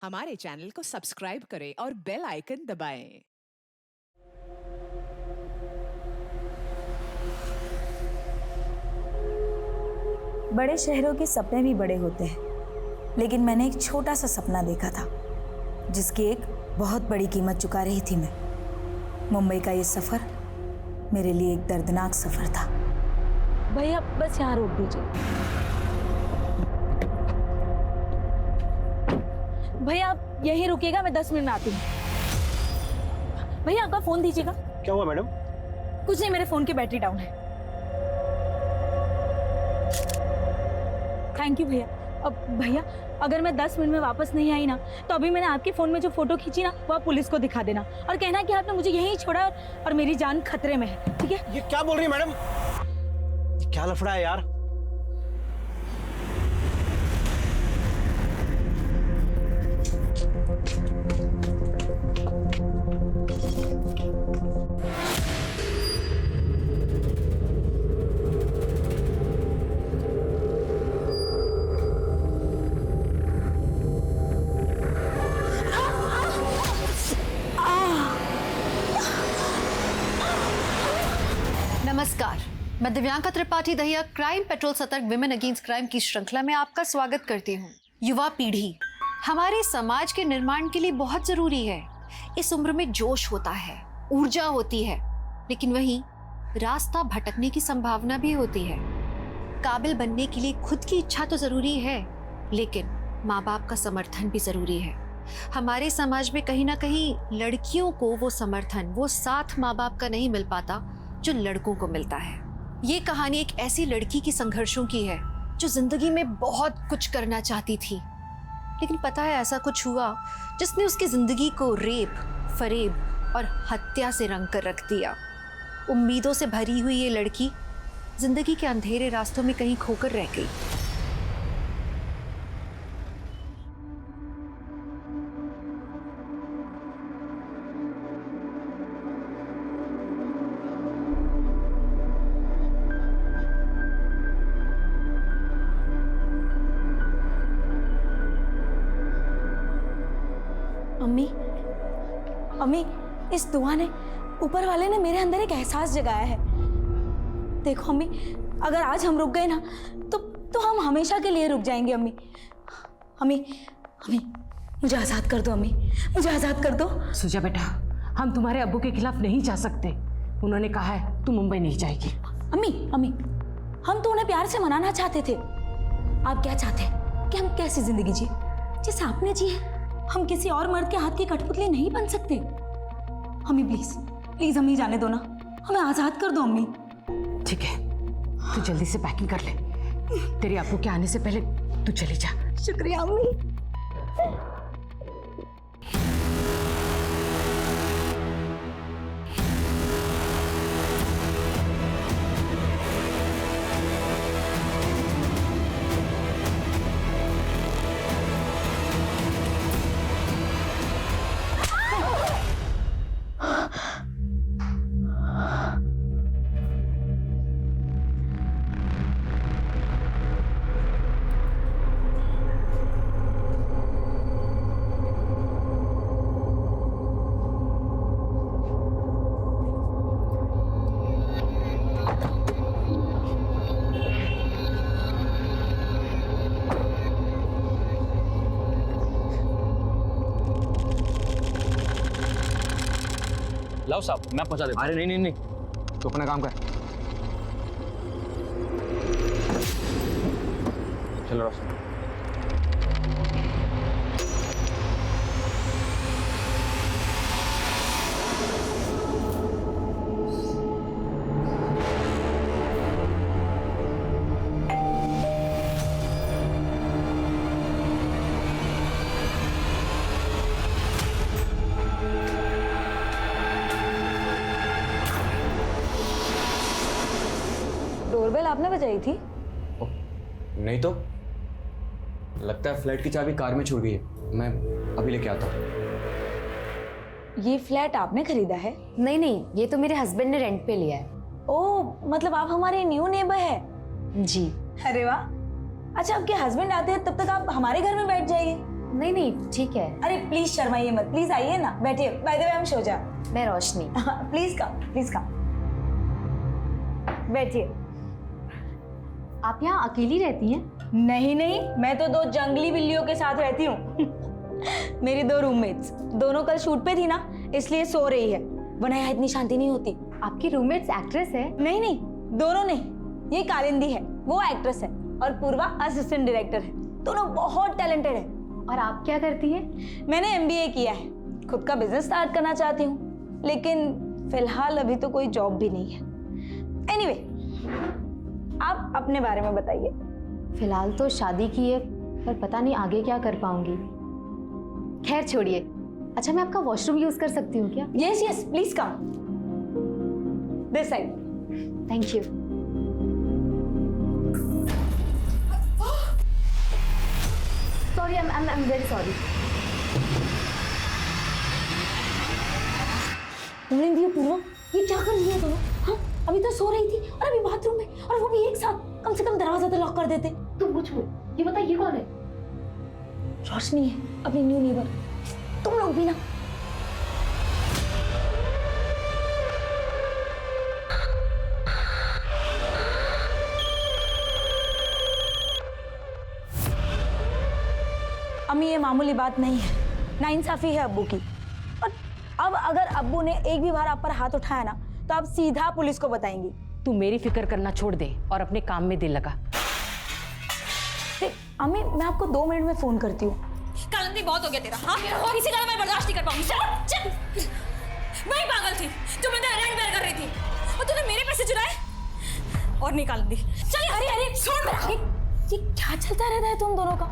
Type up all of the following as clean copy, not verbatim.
हमारे चैनल को सब्सक्राइब करें और बेल आइकन दबाएं। बड़े शहरों के सपने भी बड़े होते हैं, लेकिन मैंने एक छोटा सा सपना देखा था जिसकी एक बहुत बड़ी कीमत चुका रही थी मैं। मुंबई का ये सफर मेरे लिए एक दर्दनाक सफर था। भैया बस यहाँ रोक दीजिए। भैया आप यहीं रुकिएगा, मैं 10 मिनट में आती हूँ। भैया आपका फोन दीजिएगा। क्या हुआ मैडम? कुछ नहीं, मेरे फोन की बैटरी डाउन है। थैंक यू भैया। अब भैया अगर मैं 10 मिनट में वापस नहीं आई ना, तो अभी मैंने आपके फोन में जो फोटो खींची ना, वो आप पुलिस को दिखा देना और कहना कि आपने मुझे यहीं छोड़ा और मेरी जान खतरे में है, ठीक है? ये क्या बोल रही है मैडम? ये क्या लफड़ा है यार? नमस्कार, मैं दिव्यांका त्रिपाठी दहिया क्राइम पेट्रोल सतर्क विमेन अगेंस्ट क्राइम की श्रृंखला में आपका स्वागत करती हूँ। युवा पीढ़ी हमारे समाज के निर्माण के लिए बहुत जरूरी है। इस उम्र में जोश होता है, ऊर्जा होती है, लेकिन वहीं रास्ता भटकने की संभावना भी होती है। काबिल बनने के लिए खुद की इच्छा तो जरूरी है, लेकिन माँ बाप का समर्थन भी जरूरी है। हमारे समाज में कहीं ना कहीं लड़कियों को वो समर्थन, वो साथ माँ बाप का नहीं मिल पाता जो लड़कों को मिलता है। ये कहानी एक ऐसी लड़की की संघर्षों की है जो जिंदगी में बहुत कुछ करना चाहती थी, लेकिन पता है ऐसा कुछ हुआ जिसने उसकी जिंदगी को रेप, फरेब और हत्या से रंग कर रख दिया। उम्मीदों से भरी हुई ये लड़की जिंदगी के अंधेरे रास्तों में कहीं खोकर रह गई। अम्मी, अम्मी, इस दुआ ने, ऊपर वाले ने मेरे अंदर एक एहसास जगाया है। देखो अम्मी, अगर आज हम रुक गए ना, तो हम हमेशा के लिए रुक जाएंगे। अम्मी, अम्मी, अम्मी, मुझे आज़ाद कर दो। अम्मी, मुझे आज़ाद कर दो। सुजा बेटा, हम तुम्हारे अब्बू के खिलाफ नहीं जा सकते। उन्होंने कहा है तू मुंबई नहीं जाएगी। अम्मी, अम्मी, हम तो उन्हें प्यार से मनाना चाहते थे। आप क्या चाहते हैं कि हम कैसी जिंदगी जिए जैसे आपने जी है? हम किसी और मर्द के हाथ की कठपुतली नहीं बन सकते। अम्मी प्लीज, प्लीज हमें जाने दो ना, हमें आजाद कर दो अम्मी। ठीक है, तू जल्दी से पैकिंग कर ले। तेरे अब्बू के आने से पहले तू चली जा। शुक्रिया अम्मी। लाओ साहब, मैं पहुंचा देता हूं। अरे नहीं, तो अपना काम कर। चलो रोशन। डोरबेल आपने बजाई थी? नहीं तो लगता है फ्लैट की चाबी कार में छूट गई है। मैं अभी लेके आता हूँ। ये फ्लैट आपने खरीदा है? नहीं, ये तो मेरे हस्बैंड ने रेंट पे लिया है। ओह, मतलब आप हमारे न्यू नेबर है? जी। अरे वाह। अच्छा, आपके हस्बैंड आते हैं तब तक आप हमारे घर में बैठ जाइए। नहीं नहीं ठीक है। अरे प्लीज शर्माइए मत, प्लीज आइए ना, बैठिए। बाय द वे, हम शोजा। मैं रोशनी। प्लीज कम बैठिए। आप यहाँ अकेली रहती हैं? नहीं, मैं तो 2 जंगली बिल्लियों के साथ रहती हूँ। मेरी 2 रूममेट्स, दोनों कल शूट पे थी ना, इसलिए सो रही है, वरना यहाँ इतनी शांति नहीं होती। आपकी रूममेट्स एक्ट्रेस है? नहीं, दोनों नहीं। ये कालिंदी है, वो एक्ट्रेस है, और पूर्वा असिस्टेंट डायरेक्टर है। दोनों बहुत टैलेंटेड है। और आप क्या करती हैं? मैंने MBA किया है, खुद का बिजनेस स्टार्ट करना चाहती हूँ, लेकिन फिलहाल अभी तो कोई जॉब भी नहीं है। एनीवे, आप अपने बारे में बताइए। फिलहाल तो शादी की है, पर पता नहीं आगे क्या कर पाऊंगी। खैर छोड़िए। अच्छा, मैं आपका वॉशरूम यूज कर सकती हूँ क्या? Yes please come this side. Thank you. Sorry, I am very sorry. Purva, ये क्या कर रही है दोनों? हाँ, अभी तो सो रही थी और अभी बाथरूम में, और वो भी एक साथ। कम से कम दरवाजा तो लॉक कर देते। तुम कुछ ये बता, ये कौन है? रोशनी है, अपनी न्यू नेबर। तुम लोग भी ना। अम्मी, ये मामूली बात नहीं है, नाइंसाफी है अब्बू की। और अब अगर अब्बू ने एक भी बार आप पर हाथ उठाया ना, तो आप सीधा पुलिस को बताएंगी। तू मेरी फिक्र करना छोड़ दे और अपने काम में दिल लगा। अम्मी, मैं आपको 2 मिनट में फोन करती हूँ। कालिंदी, बहुत हो गया तेरा। हाँ, और इसी तरह मैं बर्दाश्त नहीं कर पाऊंगी। चल। मैं ही पागल थी जो मैं रेंट बेयर कर रही थी, और तूने मेरे पैसे चुराए। और नहीं कालिंदी, चल। अरे छोड़ मेरा। ये क्या चलता रहता है तुम दोनों का?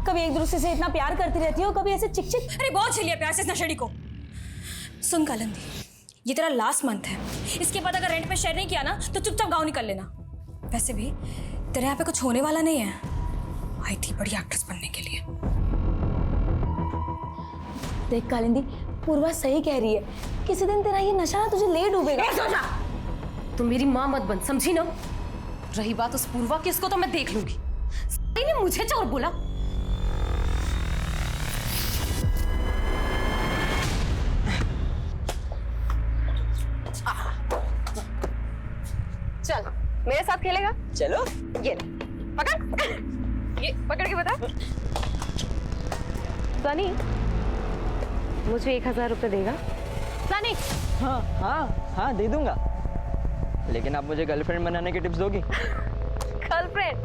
कभी एक दूसरे से इतना प्यार करती रहती हो, कभी ऐसे चिक। अरे बहुत झेलिया प्यार से इस नशेड़ी को। सुन कालिंदी, ये तेरा लास्ट मंथ है। इसके बाद अगर रेंट पे शेयर नहीं किया ना, तो चुपचाप गाँव निकल लेना। वैसे भी तेरे यहाँ पे कुछ होने वाला नहीं है। आई थी बड़ी एक्ट्रेस बनने के लिए। देख कालिंदी, पूर्वा सही कह रही है। किसी दिन तेरा ये नशा ना तुझे ले डूबेगा। तुम मेरी माँ मत बन, समझी ना? रही बात उस पूर्वा की, इसको तो मैं देख लूंगी। ने मुझे चोर बोला। चल, मेरे साथ खेलेगा? चलो। ये पकड़, ये पकड़ के बता। सनी, मुझे 1000 रुपए देगा? सनी। हाँ दे दूंगा, लेकिन आप मुझे गर्लफ्रेंड बनाने की टिप्स दोगी? गर्लफ्रेंड?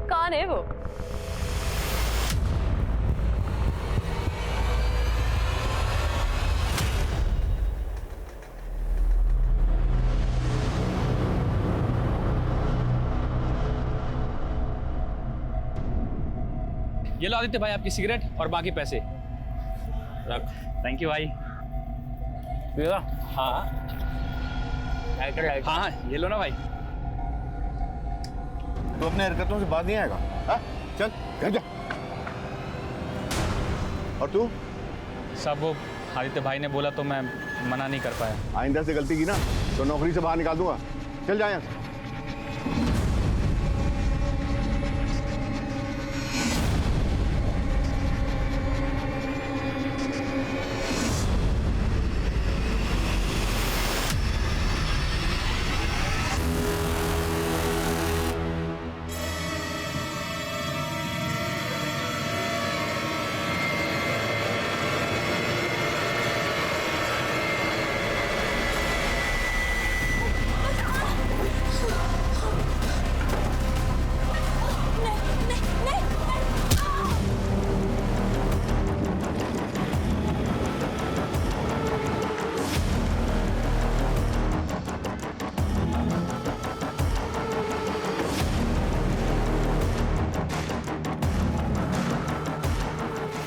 कौन है वो? ये लो आदित्य भाई, आपकी सिगरेट और बाकी पैसे रख। थैंक यू भाई। हाँ हाँ, ये लो ना भाई। तो अपने हरकतों से बात नहीं आएगा? हाँ? चल घर जा। और तू? सब वो आदित्य भाई ने बोला तो मैं मना नहीं कर पाया। आइंदा से गलती की ना तो नौकरी से बाहर निकाल दूंगा। चल जा यहाँ से।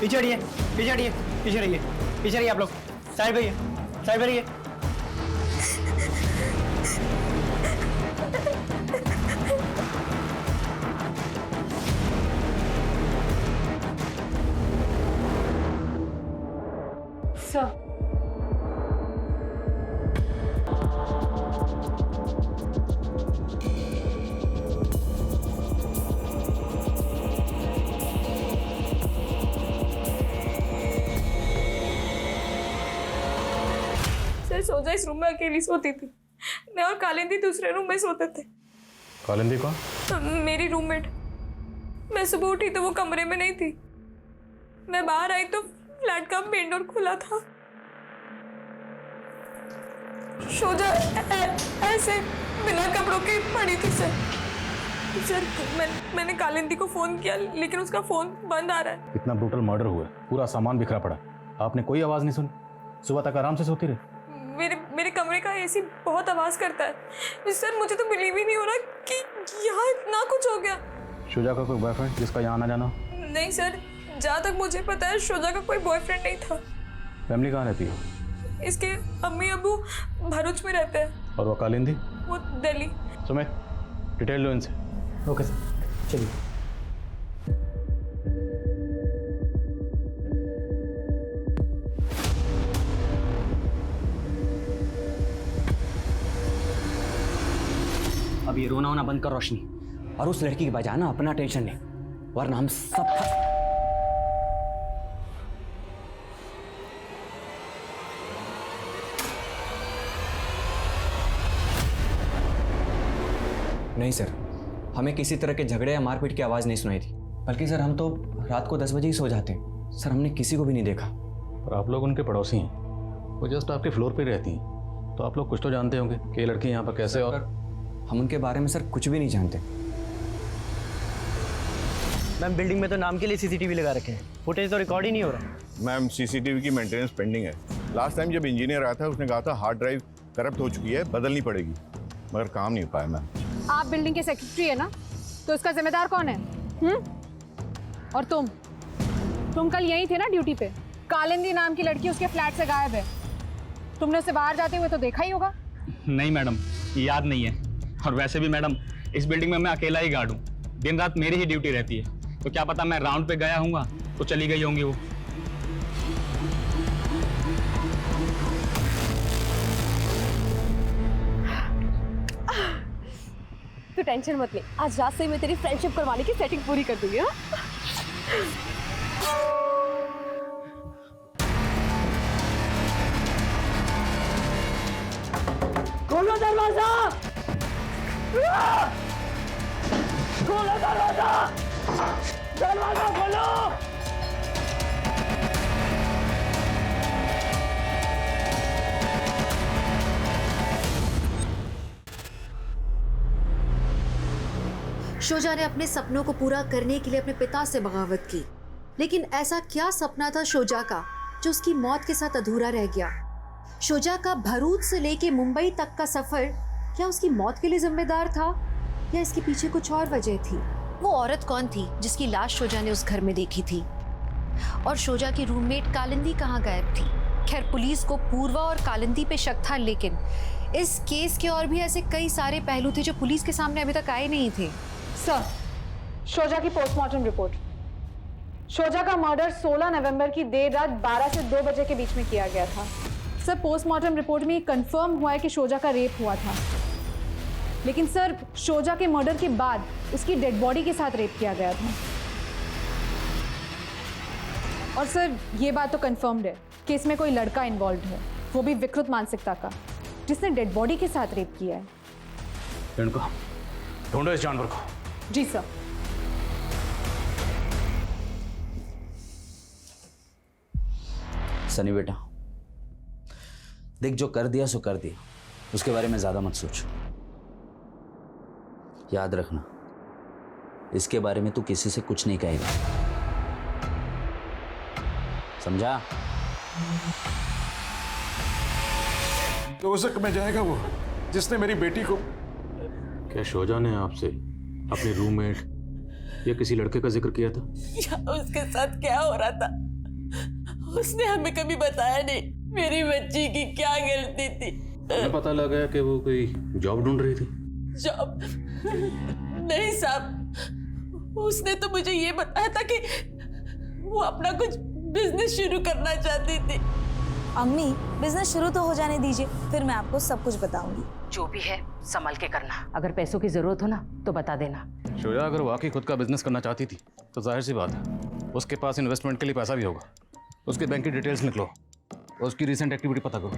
पीछे हटिए, पीछे हटिए, पीछे रहिए, पीछे रहिए आप लोग। साइड पे रहिए, साइड पे रहिए। सर, सोचा इस रूम में अकेली सोती थी। मैं और कालिंदी दूसरे रूम में सोते थे। कालिंदी कौन? मेरी रूममेट। मैं सुबह उठी तो वो कमरे में नहीं थी। मैं बाहर आई तो फ्लैट का मेन डोर खुला था। शोजा ऐसे बिना कपड़ों के पड़ी थी सर। मैंने कालिंदी को फोन किया लेकिन उसका फोन बंद आ रहा है। इतना ब्रूटल मर्डर हुआ है, पूरा सामान बिखरा पड़ा, आपने कोई आवाज नहीं सुनी? सुबह तक आराम से सोती रही। मेरे कमरे का एसी बहुत आवाज करता है सर। मुझे तो बिलीव ही नहीं हो रहा कि यहाँ इतना कुछ हो गया। शुजा का कोई बॉयफ्रेंड जिसका यहाँ आना जाना? नहीं सर, जहाँ तक मुझे पता है शुजा का कोई बॉयफ्रेंड नहीं था। फैमिली कहाँ रहती है? इसके अम्मी अबू भरूच में रहते हैं। और वो कालिंदी? वो दिल्ली। सुमित, डिटेल लो इनसे। ओके सर, चलिए। अब ये रोना होना बंद कर रोशनी, और उस लड़की के बजाय ना अपना टेंशन ले, वरना हम सब नहीं सर, हमें किसी तरह के झगड़े या मारपीट की आवाज़ नहीं सुनाई थी। बल्कि सर हम तो रात को 10 बजे ही सो जाते हैं। सर हमने किसी को भी नहीं देखा। और आप लोग उनके पड़ोसी हैं, वो जस्ट आपके फ्लोर पे रहती हैं, तो आप लोग कुछ तो जानते होंगे कि ये लड़की यहाँ पर कैसे। और हम उनके बारे में सर कुछ भी नहीं जानते। मैम बिल्डिंग में तो नाम के लिए सीसीटीवी लगा रखे हैं, फुटेज तो रिकॉर्ड ही नहीं हो रहा। मैम सीसीटीवी की मेंटेनेंस पेंडिंग है। लास्ट टाइम जब इंजीनियर आया था उसने कहा था हार्ड ड्राइव करप्ट हो चुकी है, बदलनी पड़ेगी, मगर काम नहीं हो पाया मैम। आप बिल्डिंग के सेक्रेटरी है ना, तो इसका जिम्मेदार कौन है? और तुम कल यहीं थे ना ड्यूटी पे? कालिंदी नाम की लड़की उसके फ्लैट से गायब है। तुमने उसे बाहर जाते हुए तो देखा ही होगा। नहीं मैडम, याद नहीं है। और वैसे भी मैडम, इस बिल्डिंग में मैं अकेला ही गार्ड हूँ, दिन रात मेरी ही ड्यूटी रहती है, तो क्या पता मैं राउंड पे गया हूँगा तो चली गई होंगी वो। तो टेंशन मत ले, आज रात से मैं तेरी फ्रेंडशिप करवाने की सेटिंग पूरी कर दूंगी। हाँ? खोलो दरवाजा! खोलो दरवाजा! दरवाजा खोलो! शोजा ने अपने सपनों को पूरा करने के लिए अपने पिता से बगावत की, लेकिन ऐसा क्या सपना था शोजा का जो उसकी मौत के साथ अधूरा रह गया? शोजा का भरूच से लेके मुंबई तक का सफर क्या उसकी मौत के लिए जिम्मेदार था, या इसके पीछे कुछ और वजह थी? वो औरत कौन थी जिसकी लाश शोजा ने उस घर में देखी थी? और शोजा की रूममेट कालिंदी कहाँ गायब थी? खैर, पुलिस को पूर्वा और कालिंदी पे शक था, लेकिन इस केस के और भी ऐसे कई सारे पहलू थे जो पुलिस के सामने अभी तक आए नहीं थे। सर, शोजा की पोस्टमार्टम रिपोर्ट। शोजा का मर्डर 16 नवंबर की देर रात 12 से 2 बजे के बीच में किया गया था। सर, पोस्टमार्टम रिपोर्ट में कंफर्म हुआ है कि शोजा का रेप हुआ था, लेकिन सर शोजा के मर्डर के बाद उसकी डेड बॉडी के साथ रेप किया गया था। और सर ये बात तो कंफर्म्ड है कि इसमें कोई लड़का इन्वॉल्व है, वो भी विकृत मानसिकता का, जिसने डेड बॉडी के साथ रेप किया है। इनको ढूंढो इस जानवर को। जी सर। सनी बेटा, देख जो कर दिया सो कर दिया, उसके बारे में ज्यादा मत सोच। याद रखना, इसके बारे में तू किसी से कुछ नहीं कहेगा, समझा? तो उस में जाएगा वो जिसने मेरी बेटी को। क्या शोजा ने आपसे अपने रूममेट या किसी लड़के का जिक्र किया था? उसके साथ क्या हो रहा था उसने हमें कभी बताया नहीं। मेरी बच्ची की क्या गलती थी? मुझे पता लगा कि वो कोई जॉब ढूंढ रही थी। जॉब? नहीं साहब, उसने तो मुझे ये बताया था कि वो अपना कुछ बिजनेस शुरू करना चाहती थी। अम्मी, बिजनेस शुरू तो हो जाने दीजिए, फिर मैं आपको सब कुछ बताऊंगी। जो भी है संभल के करना, अगर पैसों की जरूरत हो ना तो बता देना। शोजा अगर वाकई खुद का बिजनेस करना चाहती थी तो जाहिर सी बात है उसके पास इन्वेस्टमेंट के लिए पैसा भी होगा। उसके बैंक की डिटेल्स निकलो, उसकी रिसेंट एक्टिविटी पता करो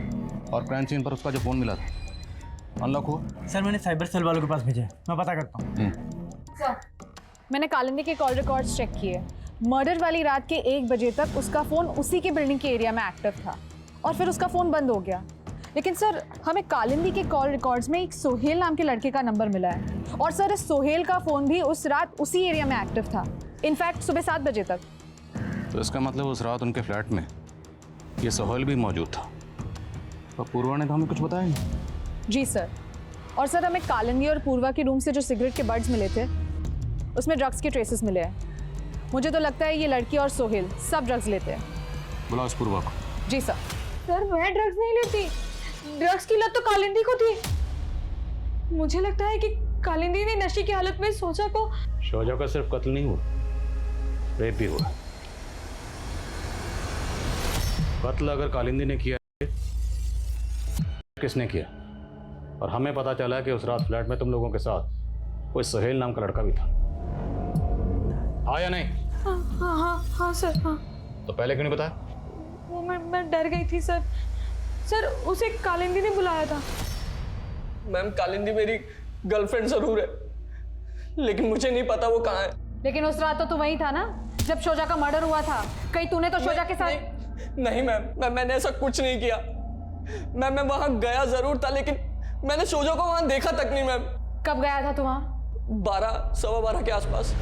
और क्राइम सीन पर उसका जो फ़ोन मिला था अनलॉक हुआ? सर मैंने साइबर सेल वालों के पास भेजा है, मैं पता करता हूँ। सर मैंने कालिंदी के कॉल रिकॉर्ड्स चेक किए। मर्डर वाली रात के 1 बजे तक उसका फ़ोन उसी के बिल्डिंग के एरिया में एक्टिव था और फिर उसका फ़ोन बंद हो गया। लेकिन सर हमें कालिंदी के कॉल रिकॉर्ड्स में एक सोहेल नाम के लड़के का नंबर मिला है और सर इस सोहेल का फ़ोन भी उस रात उसी एरिया में एक्टिव था, इनफैक्ट सुबह 7 बजे तक। तो इसका मतलब उस रात उनके फ्लैट में ये सोहेल भी मौजूद था। तो पूर्वा ने तो हमें कुछ बताया नहीं। जी सर। और सर हमें कालिंदी और पूर्वा के रूम से जो सिगरेट के बड्स मिले थे उसमें ड्रग्स के ट्रेसेस मिले हैं। मुझे तो लगता है ये लड़की और सोहेल सब ड्रग्स लेते हैं। बुलाओ इस पूर्वा को। जी सर। सर मैं ड्रग्स नहीं लेती, ड्रग्स की लत तो कालिंदी को थी। मुझे लगता है कि कालिंदी ने नशे की हालत में सोचा का सिर्फ कत्ल नहीं हुआ, रेप भी हुआ। कत्ल अगर कालिंदी ने किया, किसने किया? और हमें पता चला कि उस रात फ्लैट में तुम लोगों के साथ कोई सोहेल नाम का लड़का भी था। हाँ या नहीं? हाँ सर हाँ। तो पहले क्यों नहीं बताया? वो मैं डर गई थी सर। सर उसे कालिंदी ने बुलाया था। मैम कालिंदी मेरी गर्लफ्रेंड जरूर है, लेकिन मुझे नहीं पता वो कहाँ है। लेकिन उस रात तो तू वहीं था ना जब शोजा का मर्डर हुआ था। कहीं तूने तो शोजा के साथ? नहीं मैम, मैंने ऐसा कुछ नहीं किया। मैं वहां गया जरूर था, लेकिन मैंने शोजा को वहां देखा तक नहीं मैम। कब गया था तू वहां? 12 सवा 12 के आसपास।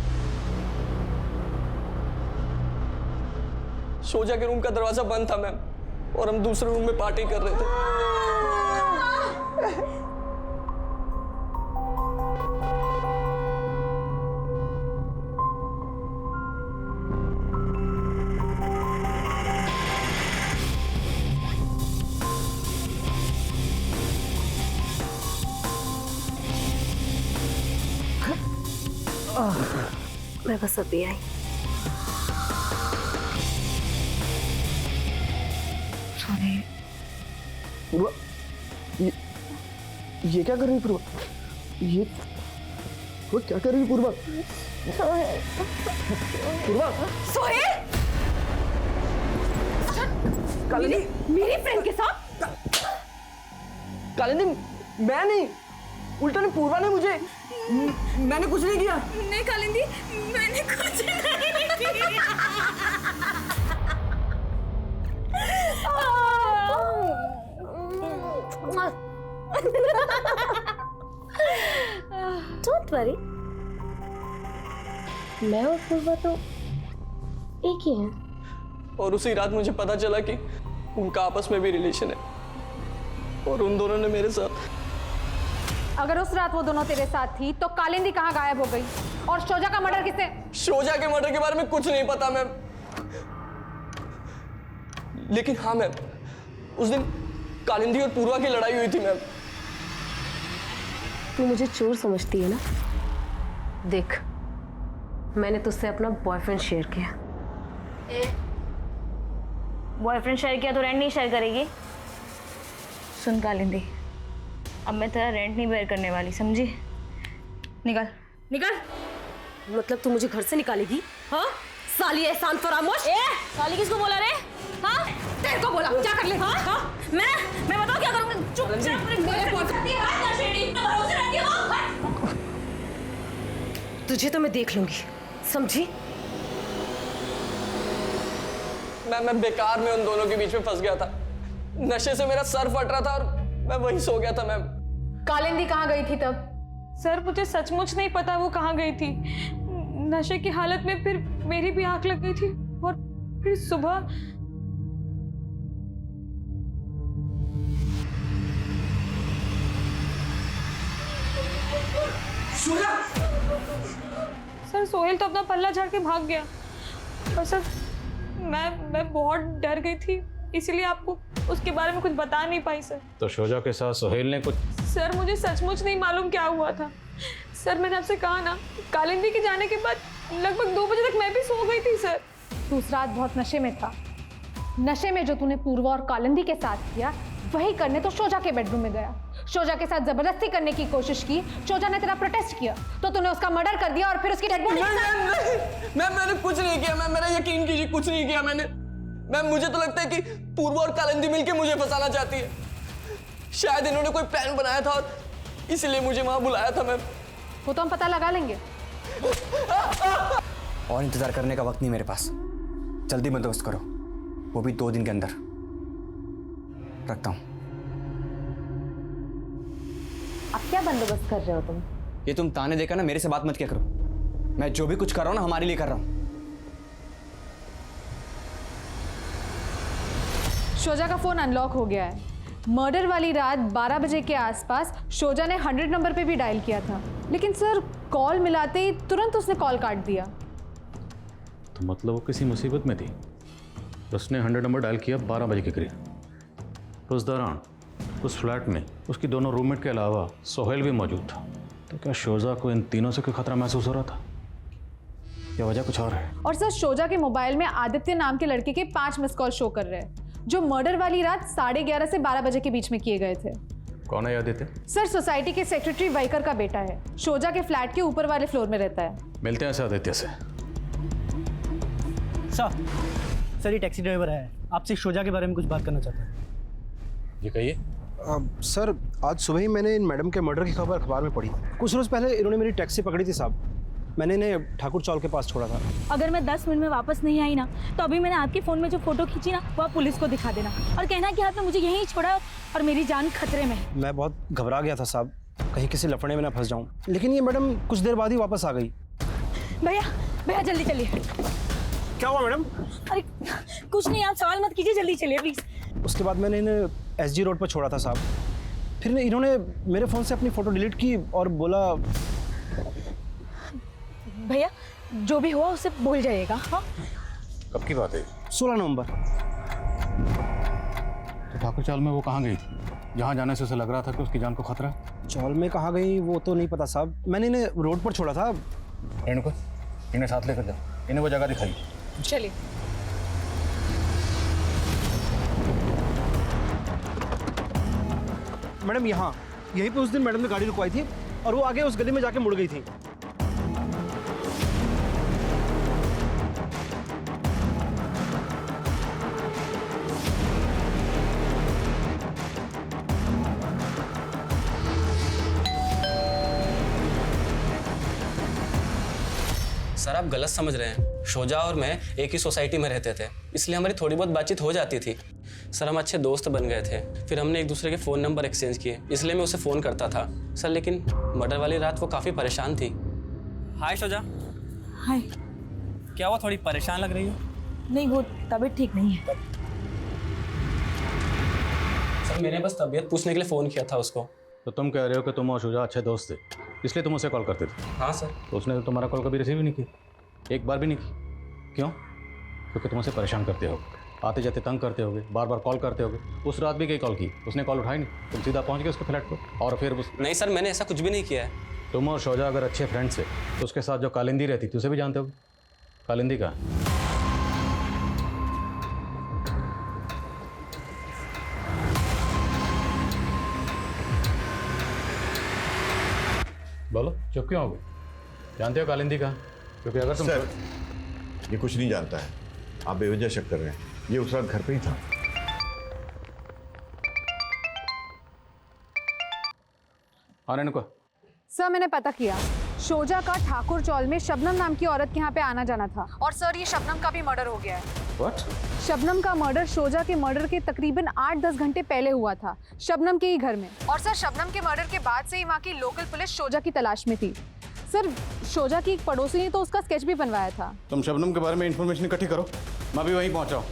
शोजा के रूम का दरवाजा बंद था मैम, और हम दूसरे रूम में पार्टी कर रहे थे। मैं बस अभी आई। पूर्वा, ये क्या कर रही पूर्वा? ये वो क्या कर रही पूर्वा? पूर्वा सोहेल! कालिंदी मेरी फ्रेंड के साथ? कालिंदी मैं नहीं, उल्टा ने पूर्वा ने मुझे। मैंने कुछ नहीं किया। नहीं कालिंदी, मैंने कुछ नहीं किया। डोंट वरी, मैं और पूर्वा तो एक ही हैं। और उसी रात मुझे पता चला कि उनका आपस में भी रिलेशन है, और उन दोनों ने मेरे साथ। अगर उस रात वो दोनों तेरे साथ थी तो कालिंदी कहाँ गायब हो गई? और शोजा का मर्डर किसने? शोजा के मर्डर के बारे में कुछ नहीं पता मैम, लेकिन हाँ मैम, उस दिन कालिंदी और पूर्वा की लड़ाई हुई थी मैम। तू मुझे चोर समझती है ना? देख, मैंने तुझसे अपना बॉयफ्रेंड शेयर किया। बॉयफ्रेंड शेयर किया तो रेंट नहीं शेयर करेगी? सुन कालिंदी, अब मैं तेरा रेंट नहीं बेयर करने वाली, समझी? निकल निकल। मतलब तू मुझे घर से निकालेगी? हाँ साली एहसान फरामोश। साली किसको बोला रे? हाँ तेरे को बोला। क्या कर ले? हाँ हाँ मैं बताऊँ क्या करूँगा? चुपचाप तुझे तो मैं देख लूंगी, समझी? मैं बेकार में उन दोनों के बीच में फंस गया था। नशे से मेरा सर फट रहा था और मैं वहीं सो गया था मैम। कालिंदी कहाँ गई थी तब? सर मुझे सचमुच नहीं पता वो कहाँ गई थी। नशे की हालत में फिर मेरी भी आंख लग गई थी और फिर सुबह सर सोहेल तो अपना पल्ला झाड़ के भाग गया। और सर मैं बहुत डर गई थी, इसलिए आपको उसके बारे में कुछ बता नहीं पाई सर। तो शोजा के साथ सोहेल ने कुछ? सर मुझे सचमुच नहीं मालूम क्या हुआ था। सर मैंने आपसे कहा ना, कालिंदी के जाने के बाद लगभग 2 बजे तक मैं भी सो गई थी सर। तू उस रात बहुत नशे में था। नशे में जो तूने पूर्वा और कालिंदी के साथ किया वही करने तो शोजा के बेडरूम में गया। शोजा के साथ जबरदस्ती करने की कोशिश की, शोजा ने तेरा प्रोटेस्ट किया तो तूने उसका मर्डर कर दिया और फिर उसकी डेड बॉडी। मैंने कुछ नहीं किया मैम, मेरा यकीन कीजिए, कुछ नहीं किया मैंने। मैम मुझे तो लगता है कि पूर्वा और कालिंदी मिलके मुझे फंसाना चाहती है। शायद इन्होंने कोई प्लान बनाया था और इसलिए मुझे वहां बुलाया था मैम। वो तो हम पता लगा लेंगे। और इंतजार करने का वक्त नहीं मेरे पास, जल्दी बंदोबस्त करो, वो भी 2 दिन के अंदर। रखता हूं। अब क्या बंदोबस्त कर रहे हो तुम? ये तुम ताने देकर ना मेरे से बात मत किया करो। मैं जो भी कुछ कर रहा हूं ना हमारे लिए कर रहा हूं। शोजा का फोन अनलॉक हो गया है। मर्डर वाली रात 12 बजे के आसपास शोजा ने 100 नंबर पे भी डायल किया था, लेकिन सर कॉल मिलाते ही तुरंत उसने कॉल काट दिया। तो मतलब वो किसी मुसीबत में थी। उसने 100 नंबर डायल किया 12 बजे के करीब। तो उस दौरान उस फ्लैट में उसकी दोनों रूममेट के अलावा सोहेल भी मौजूद था। तो क्या शोजा को इन तीनों से कोई खतरा महसूस हो रहा था या वजह कुछ और है? और सर शोजा के मोबाइल में आदित्य नाम के लड़के के 5 मिस कॉल शो कर रहे हैं, जो मर्डर वाली रात 11:30 से 12 बजे के बीच में किए गए थे। कौन है आदित्य? सर सोसाइटी के सेक्रेटरी वाइकर का बेटा है। शोजा के फ्लैट के ऊपर वाले फ्लोर में रहता है। मिलते हैं आदित्य से। सर ये टैक्सी ड्राइवर है, आपसे शोजा के बारे में कुछ बात करना चाहता है। जी कहिए। सर आज सुबह ही मैंने इन मैडम के मर्डर की खबर अखबार में पढ़ी। कुछ रोज़ पहले इन्होंने मेरी टैक्सी पकड़ी थी साहब। मैंने इन्हें ठाकुर चौल के पास छोड़ा था। अगर मैं 10 मिनट में वापस नहीं आई ना, तो अभी मैंने आपके फ़ोन में जो फ़ोटो खींची ना, वो आप पुलिस को दिखा देना और कहना कि आपने मुझे यहीं छोड़ा और मेरी जान खतरे में है। मैं बहुत घबरा गया था साहब, कहीं किसी लफड़े में ना फंस जाऊं। लेकिन ये मैडम कुछ देर बाद ही वापस आ गई। भैया जल्दी चलिए। क्या हुआ मैडम? अरे कुछ नहीं, आप सवाल मत कीजिए, जल्दी चलिए प्लीज़। उसके बाद मैंने इन्हें SG रोड पर छोड़ा था साहब। फिर इन्होंने मेरे फ़ोन से अपनी फ़ोटो डिलीट की और बोला। भैया जो भी हुआ उससे भूल जाइएगा। हाँ कब की बात है? 16 नवंबर। तो ठाकुर चाल में वो कहाँ गई थी जहाँ जाने से उसे लग रहा था कि उसकी जान को खतरा है? चौल में कहाँ गई वो तो नहीं पता साहब, मैंने इन्हें रोड पर छोड़ा था। इन्हें साथ लेकर जाओ, इन्हें वो जगह दिखाई। चलिए। मैडम यहीं पे उस दिन मैडम ने गाड़ी रुकवाई थी और वो आगे उस गली में जाके मुड़ गई थी। सर आप गलत समझ रहे हैं। शोजा और मैं एक ही सोसाइटी में रहते थे, इसलिए हमारी थोड़ी बहुत बातचीत हो जाती थी। सर हम अच्छे दोस्त बन गए थे, फिर हमने एक दूसरे के फ़ोन नंबर एक्सचेंज किए, इसलिए मैं उसे फ़ोन करता था सर। लेकिन मर्डर वाली रात वो काफ़ी परेशान थी। हाय शोजा। हाय। क्या हुआ, थोड़ी परेशान लग रही हो? नहीं, वो तबीयत ठीक नहीं है। सर मैंने बस तबीयत पूछने के लिए फ़ोन किया था उसको। तो तुम कह रहे हो कि तुम और शुजा अच्छे दोस्त थे, इसलिए तुम उसे कॉल करते थे? हाँ सर। तो उसने तो तुम्हारा कॉल कभी रिसीव ही नहीं किया, एक बार भी नहीं की। क्यों? क्योंकि तुम उसे परेशान करते हो, आते जाते तंग करते होगे, बार बार कॉल करते होगे। उस रात भी कई कॉल की, उसने कॉल उठाई नहीं, तुम सीधा पहुंच गए उसके फ्लैट को और फिर उस... नहीं सर मैंने ऐसा कुछ भी नहीं किया है। तुम और शोजा अगर अच्छे फ्रेंड्स थे तो उसके साथ जो कालिंदी रहती थी उसे भी जानते होगे। कालिंदी कहाँ है? बोलो, चुप क्यों हो गए? जानते हो कालिंदी कहाँ? क्योंकि अगर तुम... सर ये कुछ नहीं जानता है, आप बेवजह शक कर रहे हैं। ये उस रात घर पे ही था। हाँ रेणुका। सर मैंने पता किया, शोजा का ठाकुर चौल में शबनम नाम की औरत के यहाँ पे आना जाना था। और सर ये शबनम का भी मर्डर हो गया है। What? शबनम का मर्डर शोजा के मर्डर के तकरीबन 8-10 घंटे पहले हुआ था, शबनम के ही घर में। और सर शबनम के मर्डर के बाद से ही वहाँ की लोकल पुलिस शोजा की तलाश में थी। सर शोजा की एक पड़ोसी ने तो उसका स्केच भी बनवाया था। तुम शबनम के बारे में इंफॉर्मेशन इकट्ठी करो, मैं भी वहीं पहुंचा हूं।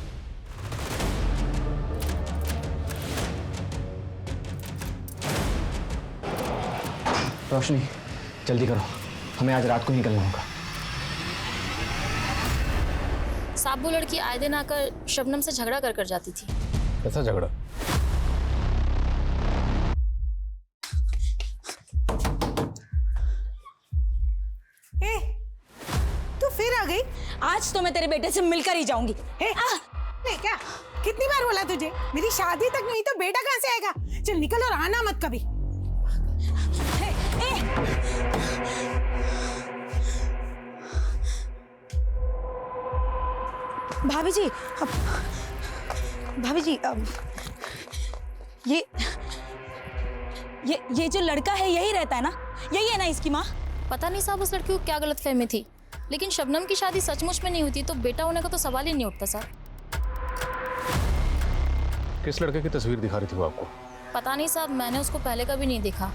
रोशनी जल्दी करो, हमें आज रात को ही निकलना होगा। साहब वो लड़की आए दिन आकर शबनम से झगड़ा कर जाती थी। कैसा झगड़ा? तू फिर आ गई? आज तो मैं तेरे बेटे से मिलकर ही जाऊंगी। नहीं क्या? कितनी बार बोला तुझे, मेरी शादी तक नहीं तो बेटा कहाँ से आएगा? चल निकल और आना मत कभी। भाभी जी भाभी जी ये जो लड़का है यही रहता है ना, यही है ना इसकी माँ? पता नहीं साहब उस लड़की को क्या गलतफहमी थी, लेकिन शबनम की शादी सचमुच में नहीं हुई थी तो बेटा होने का तो सवाल ही नहीं उठता सर। किस लड़के की तस्वीर दिखा रही थी वो आपको? पता नहीं साहब, मैंने उसको पहले कभी नहीं देखा।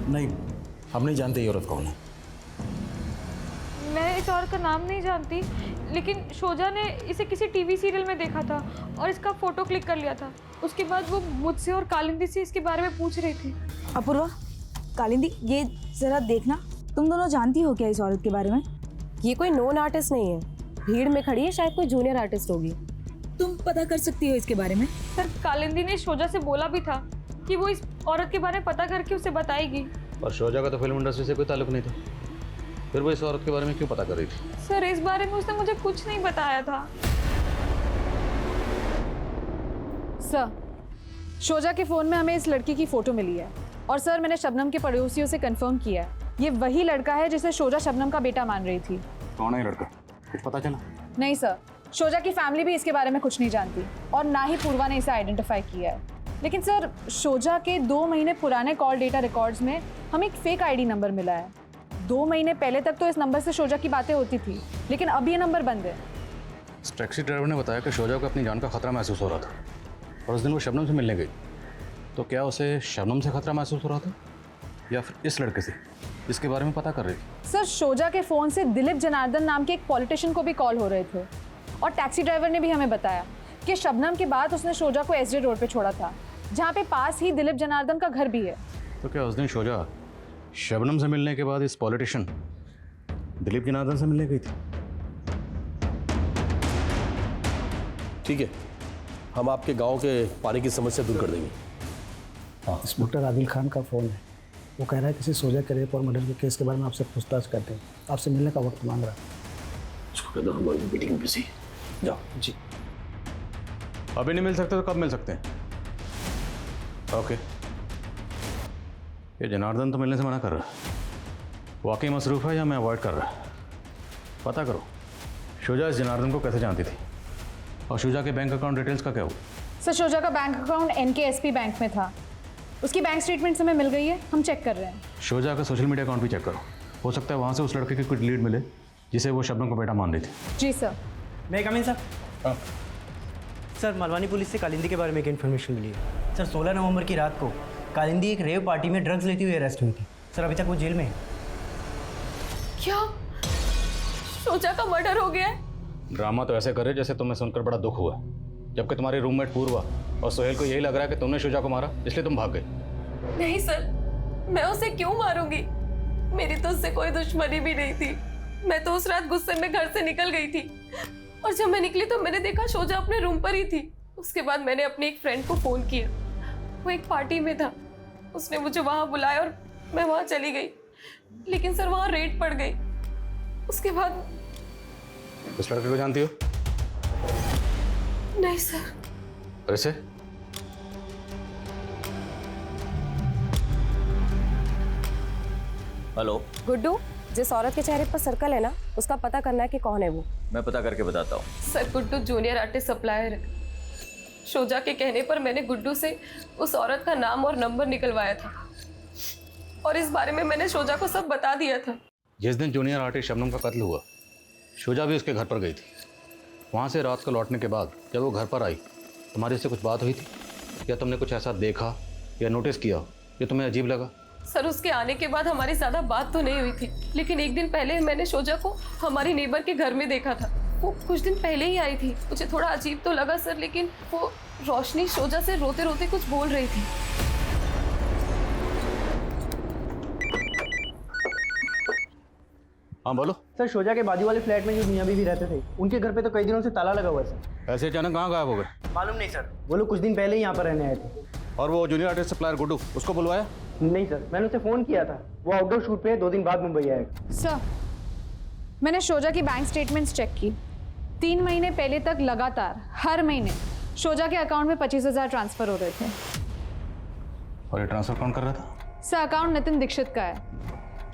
नहीं, हम नहीं जानते ये औरत कौन है। मैं इस औरत का नाम नहीं जानती, लेकिन शोजा ने इसे किसी टीवी सीरियल में देखा था और इसका फोटो क्लिक कर लिया था। उसके बाद वो मुझसे और कालिंदी से इसके बारे में पूछ रही थी। अपूर्वा, कालिंदी, ये जरा देखना, तुम दोनों जानती हो क्या इस औरत के बारे में? ये कोई नोन आर्टिस्ट नहीं है, भीड़ में खड़ी है, शायद कोई जूनियर आर्टिस्ट होगी। तुम पता कर सकती हो इसके बारे में? सर, कालिंदी ने शोजा से बोला भी था कि वो इस औरत के बारे में पता करके उसे बताएगी। और शोजा का तो फिल्म इंडस्ट्री से कोई ताल्लुक नहीं था, फिर वो इस औरत के बारे में क्यों पता कर रही थी? सर, इस बारे में उसने मुझे कुछ नहीं बताया था। सर, शोजा के फ़ोन में हमें इस लड़की की फ़ोटो मिली है और सर मैंने शबनम के पड़ोसियों से कंफर्म किया है, ये वही लड़का है जिसे शोजा शबनम का बेटा मान रही थी। कौन है लड़का, कुछ पता चला? नहीं सर, शोजा की फैमिली भी इसके बारे में कुछ नहीं जानती और ना ही पूर्वा ने इसे आइडेंटिफाई किया है। लेकिन सर, शोजा के 2 महीने पुराने कॉल डेटा रिकॉर्ड्स में हमें एक फेक आईडी नंबर मिला है। 2 महीने पहले तक तो इस नंबर से शोजा की बातें होती थी, लेकिन अब ये नंबर बंद है। इस टैक्सी ड्राइवर ने बताया कि शोजा को अपनी जान का खतरा महसूस हो रहा था और उस दिन वो शबनम से मिलने गई। तो क्या उसे शबनम से खतरा महसूस हो रहा था या फिर इस लड़के से, इसके बारे में पता कर रही थी? सर, शोजा के फ़ोन से दिलीप जनार्दन नाम के एक पॉलिटिशियन को भी कॉल हो रहे थे और टैक्सी ड्राइवर ने भी हमें बताया कि शबनम के बाद उसने शोजा को एसडी रोड पे छोड़ा था, जहाँ पे पास ही दिलीप जनार्दन का घर भी है। तो क्या उस दिन शोजा शबनम से मिलने के बाद इस पॉलिटिशियन दिलीप जनार्दन से मिलने गई थी? ठीक है, हम आपके गांव के पानी की समस्या दूर कर देंगे। इंस्पेक्टर आदिल खान का फ़ोन है, वो कह रहा है किसी शोजा के रेप और मर्डर के केस के बारे में आपसे पूछताछ करते हैं, आपसे मिलने का वक्त मांग रहा है। उसको कह दो हमारी मीटिंग में बिजी। जाओ। जी। अभी नहीं मिल सकते तो कब मिल सकते हैं? ओके। ये जनार्दन तो मिलने से मना कर रहा है, वाकई मसरूफ़ है या मैं अवॉइड कर रहा है? पता करो शोजा इस जनार्दन को कैसे जानती थी और शोजा के बैंक अकाउंट डिटेल्स का क्या हुआ? सर, शोजा का बैंक अकाउंट NKSP बैंक में था, उसकी बैंक स्टेटमेंट हमें मिल गई है, हम चेक कर रहे हैं। शोजा का सोशल मीडिया अकाउंट भी चेक करो, हो सकता है वहाँ से उस लड़के की कुछ लीड मिले जिसे वो शबनम को बेटा मान रही थी। जी सर। मैं कम इन सर? हाँ सर, मलवानी पुलिस से कालिंदी के बारे में एक इन्फॉर्मेशन मिली है। सर, 16 नवंबर की रात को कालिंदी एक रेव पार्टी में ड्रग्स लेती हुई अरेस्ट हुई थी। सर, अभी तक वो जेल में है। क्या शोजा का मर्डर हो गया है? ड्रामा तो ऐसे करे जैसे तुम्हें सुनकर बड़ा दुख हुआ, जबकि तुम्हारी रूममेट पूर्वा और सोहेल को यही लग रहा है कि तुमने शोजा को मारा इसलिए तुम भाग गए। नहीं सर, मैं उसे क्यों मारूंगी? मेरी तो उससे कोई दुश्मनी भी नहीं थी। मैं तो उस रात गुस्से में घर से निकल गई थी और जब मैं निकली तो मैंने देखा शोजा अपने रूम पर ही थी। उसके बाद मैंने अपने एक फ्रेंड को फ़ोन किया, वो एक पार्टी में था, उसने मुझे वहाँ बुलाया और मैं वहाँ चली गई, लेकिन सर वहाँ रेड पड़ गई। उसके बाद उस लड़के को जानती हो? नहीं सर। वैसे हेलो गुड्डू, जिस औरत के चेहरे पर सर्कल है ना, उसका पता करना है कि कौन है वो। मैं पता करके बताता हूँ। Sir, Guddu junior artist supplier है। शोजा के कहने पर मैंने गुड्डू से उस औरत का नाम और नंबर निकलवाया था और इस बारे में मैंने शोजा को सब बता दिया था। जिस दिन जूनियर आर्टिस्ट शबनम का कत्ल हुआ, शोजा भी उसके घर पर गई थी। वहाँ से रात को लौटने के बाद जब वो घर पर आई, तुम्हारी इससे कुछ बात हुई थी या तुमने कुछ ऐसा देखा या नोटिस किया जो तुम्हें अजीब लगा? सर, उसके आने के बाद हमारी ज़्यादा बात तो नहीं हुई थी, लेकिन एक दिन पहले मैंने शोजा को हमारी नेबर के घर में देखा था। वो कुछ दिन पहले ही आई थी। मुझे थोड़ा अजीब तो लगा सर, लेकिन वो रोशनी शोजा से रोते रोते कुछ बोल रही थी। हाँ बोलो। सर, शोजा के बाजू वाले फ्लैट में जो मियाँ बीवी रहते थे, उनके घर पे तो कई दिनों से ताला लगा हुआ है सर। ऐसे अचानक कहाँ गायब हो गए? मालूम नहीं सर, वो लोग कुछ दिन पहले ही यहाँ पर रहने आए थे। और वो जूनियर आर्टिस्ट सप्लायर गुड्डू, उसको बुलवाया? नहीं सर, मैंने उसे फ़ोन किया था, वो आउटडोर शूट पे 2 दिन बाद मुंबई आएगा। सर, मैंने शोजा की बैंक स्टेटमेंट्स चेक की। 3 महीने पहले तक लगातार हर महीने शोजा के अकाउंट में 25,000 ट्रांसफ़र हो रहे थे। और ये ट्रांसफ़र कौन कर रहा था? सर, अकाउंट नितिन दीक्षित का है।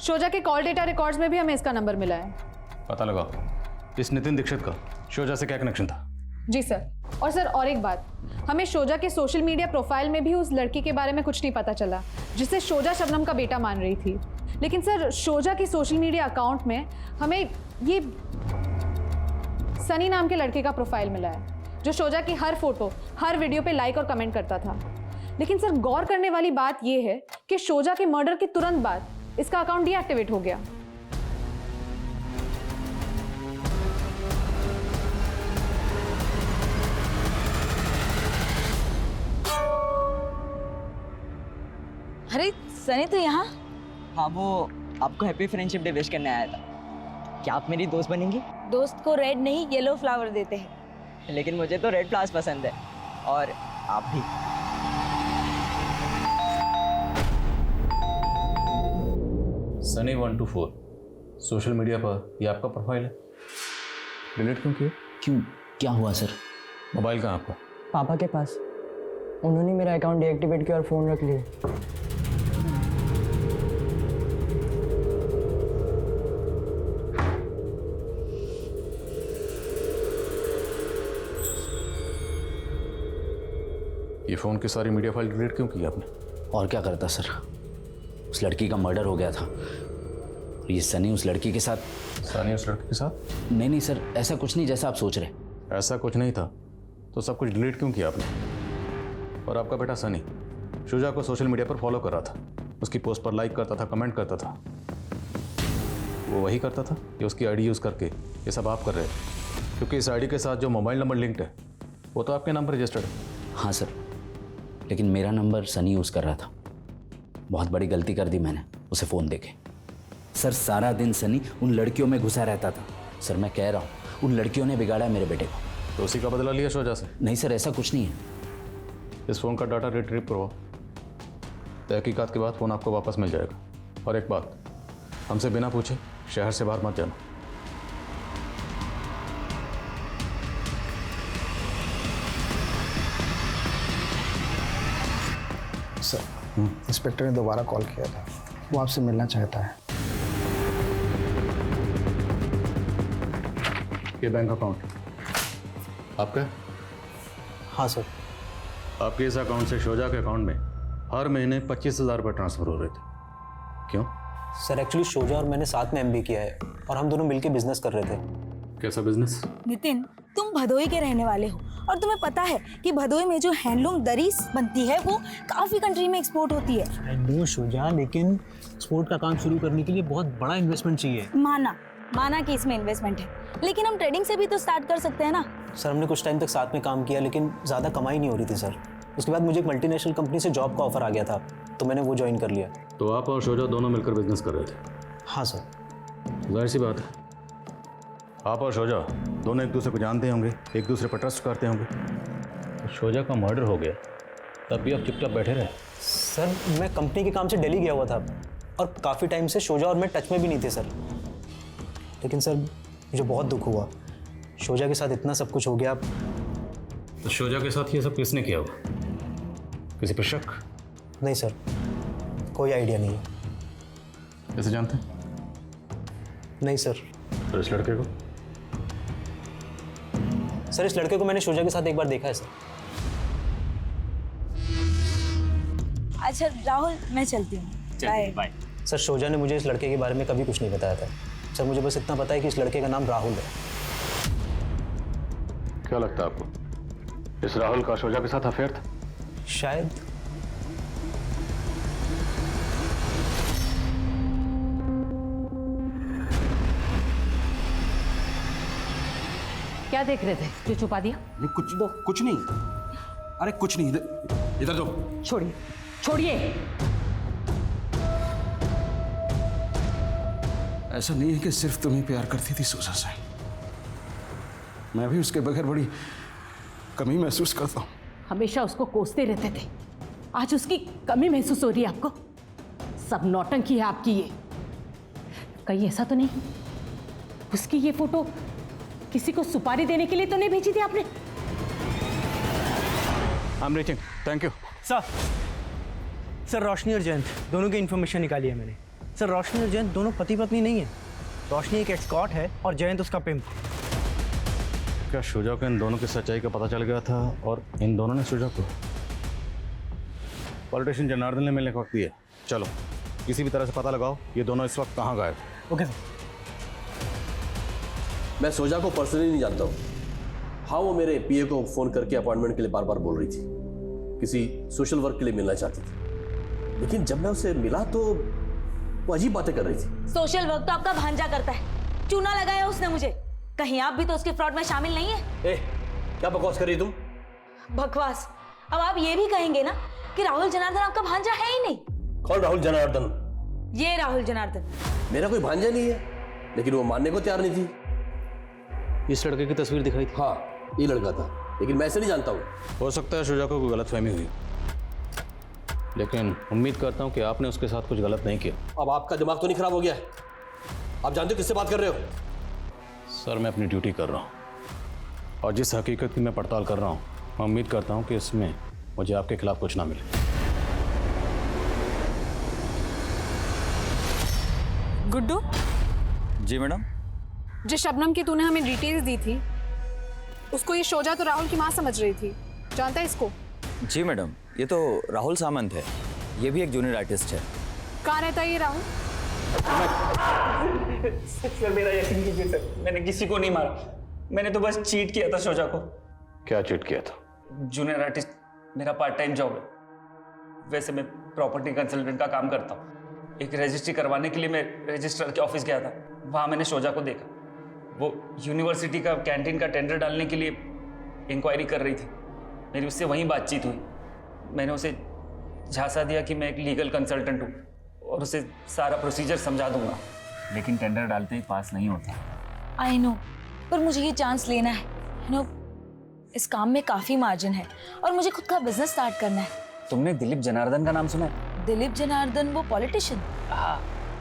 शोजा के कॉल डेटा रिकॉर्ड्स में भी हमें इसका नंबर मिला है। पता लगाओ इस नितिन दीक्षित का शोजा से क्या कनेक्शन था। जी सर। और सर और एक बात, हमें शोजा के सोशल मीडिया प्रोफाइल में भी उस लड़की के बारे में कुछ नहीं पता चला जिसे शोजा शबनम का बेटा मान रही थी। लेकिन सर शोजा के सोशल मीडिया अकाउंट में हमें ये सनी नाम के लड़के का प्रोफाइल मिला है जो शोजा की हर फोटो हर वीडियो पे लाइक और कमेंट करता था। लेकिन सर गौर करने वाली बात यह है कि शोजा के मर्डर के तुरंत बाद इसका अकाउंट डीएक्टिवेट हो गया। अरे सनी तो यहाँ? हाँ, वो आपको हैप्पी फ्रेंडशिप डे विश करने आया था। क्या आप मेरी दोस्त बनेंगी? दोस्त को रेड नहीं येलो फ्लावर देते हैं। लेकिन मुझे तो रेड फ्लावर्स पसंद है, और आप भी। सनी 124 सोशल मीडिया पर ये आपका प्रोफाइल है, डिलीट क्यों किया? क्यों, क्या हुआ सर? मोबाइल कहाँ आपका? पापा के पास। उन्होंने मेरा अकाउंट डीएक्टिवेट किया और फ़ोन रख लिया। ये फ़ोन की सारी मीडिया फाइल डिलीट क्यों की आपने? और क्या करता सर, उस लड़की का मर्डर हो गया था। ये सनी उस लड़की के साथ। सनी उस लड़की के साथ? नहीं सर, ऐसा कुछ नहीं जैसा आप सोच रहे। ऐसा कुछ नहीं था तो सब कुछ डिलीट क्यों किया आपने? और आपका बेटा सनी शोजा को सोशल मीडिया पर फॉलो कर रहा था, उसकी पोस्ट पर लाइक करता था, कमेंट करता था। वो वही करता था कि उसकी आईडी यूज़ करके ये सब आप कर रहे थे? क्योंकि इस आईडी के साथ जो मोबाइल नंबर लिंक्ड है वो तो आपके नाम पर रजिस्टर्ड है। हाँ सर, लेकिन मेरा नंबर सनी यूज़ कर रहा था। बहुत बड़ी गलती कर दी मैंने उसे फ़ोन देके। सर सारा दिन सनी उन लड़कियों में घुसा रहता था। सर मैं कह रहा हूँ, उन लड़कियों ने बिगाड़ा मेरे बेटे को। तो उसी का बदला लिया शोजा से? नहीं सर, ऐसा कुछ नहीं है। इस फ़ोन का डाटा रिट्रीव करवाओ, तहकीकात के बाद फ़ोन आपको वापस मिल जाएगा। और एक बात, हमसे बिना पूछे शहर से बाहर मत जाना। सर, इंस्पेक्टर ने दोबारा कॉल किया था, वो आपसे मिलना चाहता है। ये बैंक अकाउंट आपका? हाँ सर। आपके इस अकाउंट से शोजा के अकाउंट में हर महीने 25,000 रुपये ट्रांसफ़र हो रहे थे, क्यों? सर एक्चुअली शोजा और मैंने साथ में एमबी किया है और हम दोनों मिलकर बिजनेस कर रहे थे। कैसा बिजनेस? नितिन, तुम भदोई के रहने वाले हो और तुम्हें पता है कि भदोई में जो हैंडलूम दरी बनती है वो काफ़ी कंट्री में एक्सपोर्ट होती है। आई नो शोजा, लेकिन एक्सपोर्ट का काम शुरू करने के लिए बहुत बड़ा इन्वेस्टमेंट चाहिए। माना कि इसमें इन्वेस्टमेंट है, लेकिन हम ट्रेडिंग से भी तो स्टार्ट कर सकते हैं ना। सर हमने कुछ टाइम तक साथ में काम किया, लेकिन ज़्यादा कमाई नहीं हो रही थी सर। उसके बाद मुझे एक मल्टीनेशनल कंपनी से जॉब का ऑफर आ गया था, तो मैंने वो ज्वाइन कर लिया। तो आप और शोजा दोनों मिलकर बिजनेस कर रहे थे? हाँ सर। जाहिर सी बात है, आप और शोजा दोनों एक दूसरे को जानते होंगे, एक दूसरे पर ट्रस्ट करते होंगे। तो शोजा का मर्डर हो गया तब भी आप चुपचाप बैठे रहे? सर मैं कंपनी के काम से दिल्ली गया हुआ था और काफ़ी टाइम से शोजा और मैं टच में भी नहीं थे सर। लेकिन सर मुझे बहुत दुख हुआ, शोजा के साथ इतना सब कुछ हो गया। तो शोजा के साथ ये सब किसने किया होगा? किसी पर शक? नहीं सर, कोई आइडिया नहीं है। कैसे जानते हैं? नहीं सर। तो इस लड़के को? सर इस लड़के को मैंने शोजा के साथ एक बार देखा है सर। अच्छा राहुल, मैं चलती हूँ। बाय। सर शोजा ने मुझे इस लड़के के बारे में कभी कुछ नहीं बताया था सर। मुझे बस इतना पता है कि इस लड़के का नाम राहुल है। क्या लगता है आपको, इस राहुल का शोजा के साथ अफेयर था? शायद। क्या देख रहे थे जो छुपा दिया? कुछ नहीं। अरे कुछ नहीं, इधर दो। छोड़िए छोड़िए। ऐसा नहीं है कि सिर्फ तुम्हें प्यार करती थी सोजा से, मैं भी उसके बगैर बड़ी कमी महसूस करता हूँ। हमेशा उसको कोसते रहते थे, आज उसकी कमी महसूस हो रही है आपको? सब नौटंकी है आपकी ये। कहीं ऐसा तो नहीं उसकी ये फोटो किसी को सुपारी देने के लिए तो नहीं भेजी थी आपने? I am reaching, thank you. Sir Roshni और जयंत दोनों की इन्फॉर्मेशन निकाली है मैंने। सर रोशनी और जयंत दोनों पति पत्नी नहीं है। रोशनी एक एस्कॉर्ट है और जयंत उसका पिम्प। क्या शुजा को इन दोनों की सच्चाई का पता चल गया था और इन दोनों ने शुजा को? पॉलिटिशियन जनार्दन ने मिलने का वक्त दिया। चलो किसी भी तरह से पता लगाओ ये दोनों इस वक्त कहाँ गायब। Okay sir. मैं सोजा को पर्सनली नहीं जानता हूँ। हाँ, वो मेरे पीए को फ़ोन करके अपॉइंटमेंट के लिए बार बार बोल रही थी, किसी सोशल वर्क के लिए मिलना चाहती थी। लेकिन जब मैं उसे मिला तो वो अजीब बातें कर रही थी। सोशल वर्क तो आपका भांजा करता है, चूना लगाया उसने मुझे। कहीं आप भी तो उसके फ्रॉड में शामिल नहीं है? क्या बकवास कर रही तुम? बकवास? अब आप ये भी कहेंगे ना कि राहुल जनार्दन आपका भांजा है ही नहीं। कौन राहुल जनार्दन? ये राहुल जनार्दन। मेरा कोई भांजा नहीं है, लेकिन वो मानने को तैयार नहीं थी। इस लड़के की तस्वीर दिखाई थी? हाँ, ये लड़का था, लेकिन मैं ऐसे नहीं जानता हूँ। हो सकता है शुजा को कोई गलतफहमी हुई, लेकिन उम्मीद करता हूँ कि आपने उसके साथ कुछ गलत नहीं किया। अब आपका दिमाग तो नहीं खराब हो गया? आप जानते हो किससे बात कर रहे हो? सर मैं अपनी ड्यूटी कर रहा हूँ और जिस हकीकत की मैं पड़ताल कर रहा हूँ, मैं उम्मीद करता हूँ कि इसमें मुझे आपके खिलाफ कुछ ना मिले। गुड्डू? जी मैडम। जिस शबनम की तूने हमें डिटेल्स दी थी, उसको ये शोजा तो राहुल की माँ समझ रही थी। जानता है इसको? जी मैडम, ये तो राहुल सामंत है, ये भी एक जूनियर आर्टिस्ट है। कहाँ रहता है ये राहुल? सर मेरा यकीन कीजिए सर, मैंने किसी को नहीं मारा। मैंने तो बस चीट किया था शोजा को। क्या चीट किया था? जूनियर आर्टिस्ट मेरा पार्ट टाइम जॉब है। वैसे मैं प्रॉपर्टी कंसल्टेंट का काम करता हूँ। एक रजिस्ट्री करवाने के लिए मैं रजिस्ट्रार के ऑफिस गया था। वहाँ मैंने शोजा को देखा। वो यूनिवर्सिटी का कैंटीन का टेंडर डालने के लिए इंक्वायरी कर रही थी। मेरी उससे वहीं बातचीत हुई। मैंने उसे झांसा दिया कि मैं एक लीगल कंसल्टेंट हूँ और उसे सारा प्रोसीजर समझा दूंगा, लेकिन टेंडर डालते ही पास नहीं होता। आई नो, पर मुझे ये चांस लेना है। नो, इस काम में काफी मार्जिन है और मुझे खुद का बिजनेस स्टार्ट करना है। तुमने दिलीप जनार्दन का नाम सुना है? दिलीप जनार्दन, वो पॉलिटिशियन? हाँ।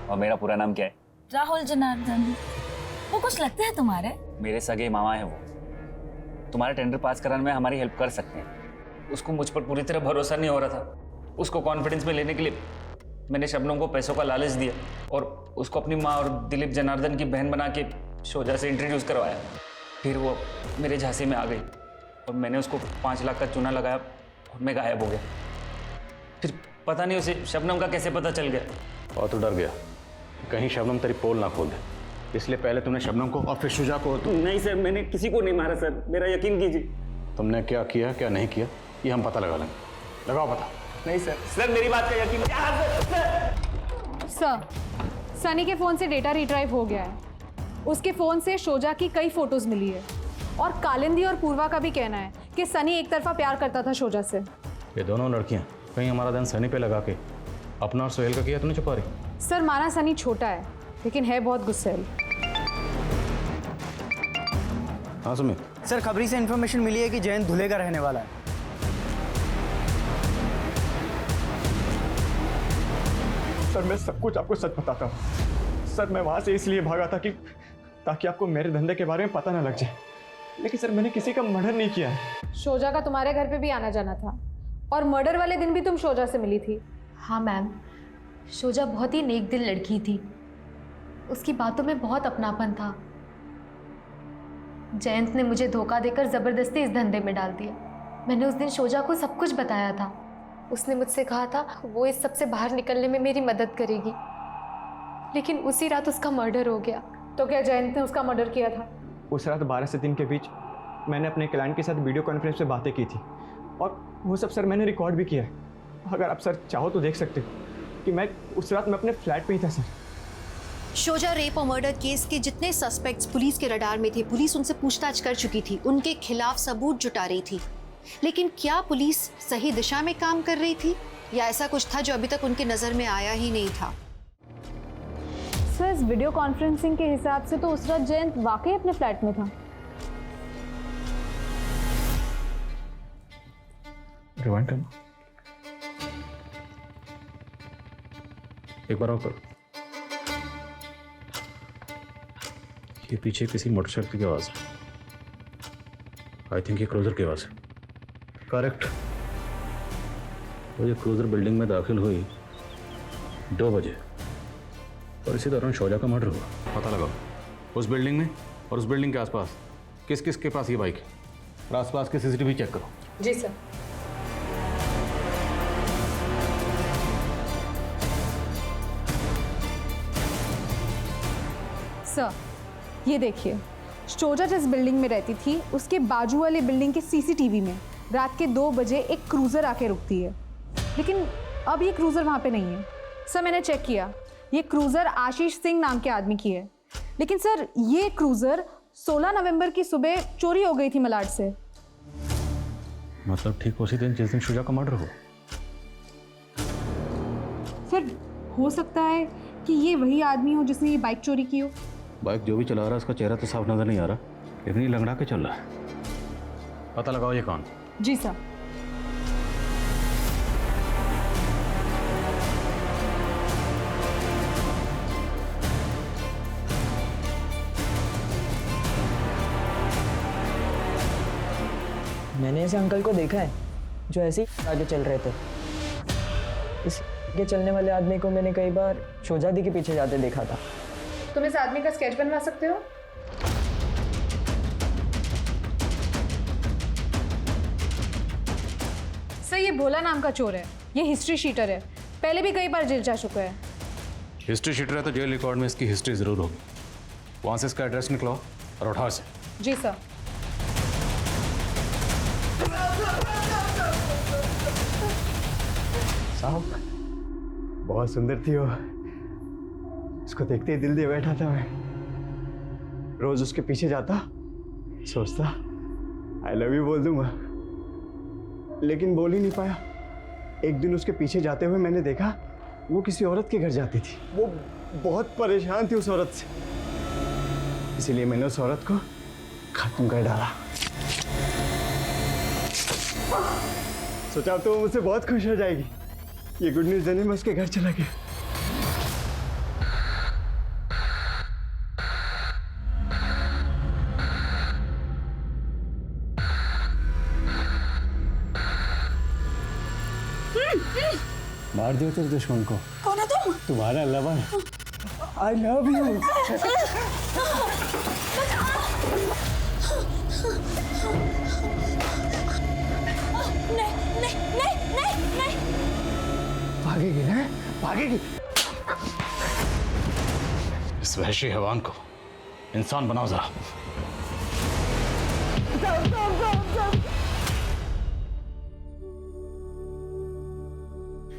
और मेरा पूरा नाम क्या है? राहुल जनार्दन। वो कुछ लगते हैं तुम्हारे? मेरे सगे मामा है वो। तुम्हारा टेंडर पास कराने में हमारी हेल्प कर सकते हैं। उसको मुझ पर पूरी तरह भरोसा नहीं हो रहा था। उसको कॉन्फिडेंस में लेने के लिए मैंने शबनम को पैसों का लालच दिया और उसको अपनी माँ और दिलीप जनार्दन की बहन बना के शोजा से इंट्रोड्यूस करवाया। फिर वो मेरे झांसे में आ गई और मैंने उसको 5 लाख का चूना लगाया और मैं गायब हो गया। फिर पता नहीं उसे शबनम का कैसे पता चल गया। और तो डर गया कहीं शबनम तेरी पोल ना खोल दे, इसलिए पहले तुमने शबनम को और फिर शुजा को। नहीं सर, मैंने किसी को नहीं मारा सर, मेरा यकीन कीजिए। तुमने क्या किया क्या नहीं किया ये हम पता लगा लेंगे। लगाओ पता। नहीं सर, सर मेरी बात का यकीन। सर, सनी के फोन से डेटा रिट्राइव हो गया है। उसके फोन से शोजा की कई फोटोज मिली है और कालिंदी और पूर्वा का भी कहना है कि सनी एक तरफा प्यार करता था शोजा से। ये दोनों लड़कियां कहीं हमारा ध्यान सनी पे लगा के अपना और सोहेल का किया तो नहीं छुपा रही? सर माना सनी छोटा है लेकिन है बहुत गुस्सैल। हाँ सुमित। सर खबरी से इन्फॉर्मेशन मिली है कि जयंत धुले का रहने वाला है। सर मैं सब कुछ आपको सच बताता हूँ। सर मैं वहाँ से इसलिए भागा था कि ताकि आपको मेरे धंधे के बारे में पता ना लग जाए, लेकिन सर मैंने किसी का मर्डर नहीं किया है। शोजा का तुम्हारे घर पे भी आना जाना था और मर्डर वाले दिन भी तुम शोजा से मिली थी। हाँ मैम, शोजा बहुत ही नेक दिल लड़की थी, उसकी बातों में बहुत अपनापन था। जयंत ने मुझे धोखा देकर ज़बरदस्ती इस धंधे में डाल दिया। मैंने उस दिन शोजा को सब कुछ बताया था। उसने मुझसे कहा था वो इस सब से बाहर निकलने में मेरी मदद करेगी, लेकिन उसी रात उसका मर्डर हो गया। तो क्या जयंत ने उसका मर्डर किया था? उस रात 12 से 3 के बीच मैंने अपने क्लाइंट के साथ वीडियो कॉन्फ्रेंस पे बातें की थी और वो सब सर मैंने रिकॉर्ड भी किया है। अगर आप सर चाहो तो देख सकते हो कि मैं उस रात मैं अपने फ्लैट पे ही था सर। शोजा रेप और मर्डर केस के जितने सस्पेक्ट्स पुलिस के रडार में थे, पुलिस उनसे पूछताछ कर चुकी थी, उनके खिलाफ सबूत जुटा रही थी। लेकिन क्या पुलिस सही दिशा में काम कर रही थी या ऐसा कुछ था जो अभी तक उनकी नजर में आया ही नहीं था? सर इस वीडियो कॉन्फ्रेंसिंग के हिसाब से तो उस रात जयंत वाकई अपने फ्लैट में था। रिवाइंड करना एक बार और करो। ये पीछे किसी मोटरसाइकिल की आवाज है। आई थिंक ये क्रूजर की आवाज है। करेक्ट। तो ये क्रूजर बिल्डिंग में दाखिल हुई 2 बजे और इसी दौरान शोजा का मर्डर हुआ। पता लगाओ उस बिल्डिंग में और उस बिल्डिंग के आसपास किस किस के पास ये बाइक है, और आसपास के सीसीटीवी चेक करो। जी सर। सर ये देखिए, शोजा जिस बिल्डिंग में रहती थी उसके बाजू वाले बिल्डिंग के सीसीटीवी में रात के 2 बजे एक क्रूज़र आके रुकती है, लेकिन अब ये क्रूज़र वहाँ पे नहीं है। सर मैंने चेक किया, ये क्रूज़र आशीष सिंह नाम के आदमी की है, लेकिन सर ये क्रूज़र 16 नवंबर की सुबह चोरी हो गई थी मलाड से। मतलब ठीक उसी दिन जिस दिन शोजा का मर्डर हुआ। सर हो सकता है कि ये वही आदमी हो जिसने ये बाइक चोरी की हो। बाइक जो भी चला रहा है उसका चेहरा तो साफ नजर नहीं आ रहा, लेकिन ये लंगड़ा के चल रहा है। पता लगाओ ये कौन। जी सर। मैंने ऐसे अंकल को देखा है जो ऐसे ही आगे चल रहे थे। इसके चलने वाले आदमी को मैंने कई बार शोजादी के पीछे जाते देखा था। तुम इस आदमी का स्केच बनवा सकते हो? सर ये भोला नाम का चोर है, ये हिस्ट्री शीटर है, पहले भी कई बार जेल जा चुका है। हिस्ट्री शीटर है तो जेल रिकॉर्ड में इसकी हिस्ट्री जरूर होगी। वहां से इसका एड्रेस निकलाओ और उठाओ से। जी सर। साहब बहुत सुंदर थी वो, उसको देखते ही दिल दे बैठा था मैं। रोज उसके पीछे जाता, सोचता आई लव यू बोल दूंगा, लेकिन बोल ही नहीं पाया। एक दिन उसके पीछे जाते हुए मैंने देखा वो किसी औरत के घर जाती थी। वो बहुत परेशान थी उस औरत से, इसीलिए मैंने उस औरत को खत्म कर डाला। सोचा तो वो मुझसे बहुत खुश हो जाएगी। ये गुड न्यूज़ देने में उसके घर चला गया। मार दियो तेरे दुश्मन को। कौन है तुम? तुम्हारा लवर। I love you. नहीं। भागेगी ना, भागेगी। इस वहशी हैवान को इंसान बनाओ जरा।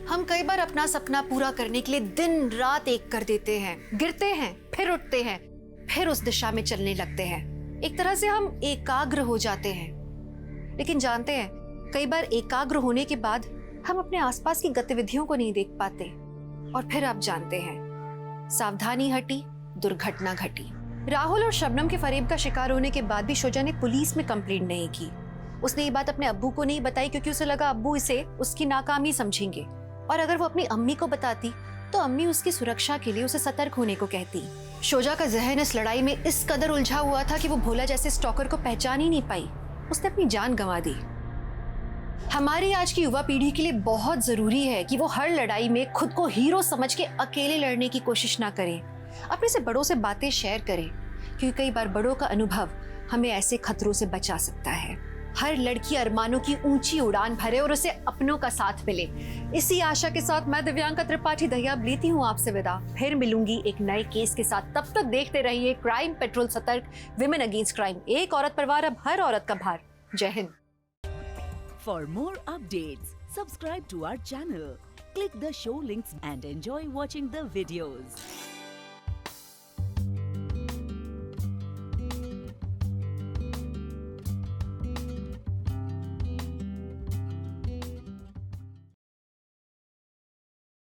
हम कई बार अपना सपना पूरा करने के लिए दिन रात एक कर देते हैं, गिरते हैं, फिर उठते हैं, फिर उस दिशा में चलने लगते हैं। एक तरह से हम एकाग्र हो जाते हैं, लेकिन जानते हैं कई बार एकाग्र होने के बाद हम अपने आसपास की गतिविधियों को नहीं देख पाते, और फिर आप जानते हैं सावधानी हटी, दुर्घटना घटी। राहुल और शबनम के फरेब का शिकार होने के बाद भी शोजा ने पुलिस में कंप्लेंट नहीं की। उसने ये बात अपने अब्बू को नहीं बताई क्योंकि उसे लगा अब्बू इसे उसकी नाकामी समझेंगे, और अगर वो अपनी अम्मी को बताती तो अम्मी उसकी सुरक्षा के लिए उसे सतर्क होने को कहती। शोजा का जहन इस लड़ाई में इस कदर उलझा हुआ था कि वो भोला जैसे स्टॉकर को पहचान ही नहीं पाई। उसने अपनी जान गंवा दी। हमारी आज की युवा पीढ़ी के लिए बहुत जरूरी है कि वो हर लड़ाई में खुद को हीरो समझ के अकेले लड़ने की कोशिश ना करें, अपने से बड़ों से बातें शेयर करें, क्योंकि कई बार बड़ों का अनुभव हमें ऐसे खतरों से बचा सकता है। हर लड़की अरमानों की ऊंची उड़ान भरे और उसे अपनों का साथ मिले। इसी आशा के साथ मैं दिव्यांका त्रिपाठी दहिया लेती हूँ आपसे विदा। फिर मिलूंगी एक नए केस के साथ। तब तक देखते रहिए क्राइम पेट्रोल सतर्क, विमेन अगेंस्ट क्राइम। एक औरत परिवार, अब हर औरत का भार। जय Hind. For more updates, subscribe to our channel, click the show links and enjoy watching the videos.